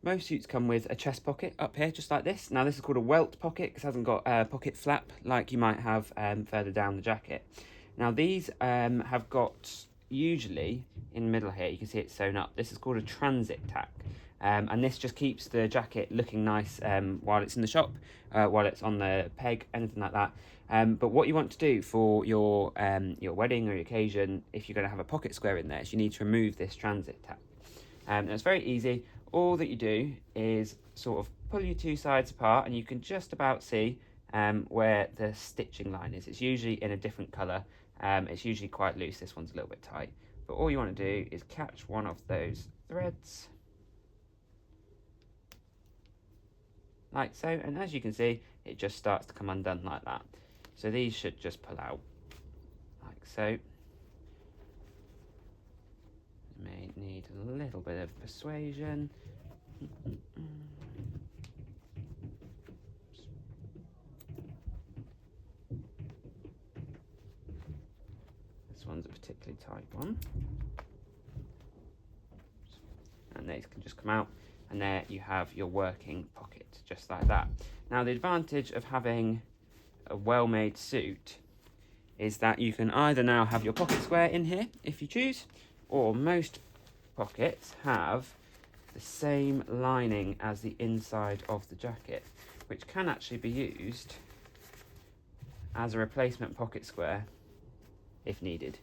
Most suits come with a chest pocket up here, just like this. Now this is called a welt pocket because it hasn't got a pocket flap like you might have further down the jacket. Now these have got, usually in the middle here, you can see it's sewn up. This is called a transit tack. And this just keeps the jacket looking nice while it's in the shop, while it's on the peg, anything like that. But what you want to do for your wedding or your occasion, if you're going to have a pocket square in there, is you need to remove this transit tack. And it's very easy. All that you do is sort of pull your two sides apart, and you can just about see where the stitching line is. It's usually in a different colour. It's usually quite loose. This one's a little bit tight. But all you want to do is catch one of those threads, like so, and as you can see, it just starts to come undone like that. So these should just pull out like so. You may need a little bit of persuasion. This one's a particularly tight one. And these can just come out, and there you have your working pocket, just like that. Now the advantage of having a well-made suit is that you can either now have your pocket square in here if you choose, or most pockets have the same lining as the inside of the jacket, which can actually be used as a replacement pocket square if needed.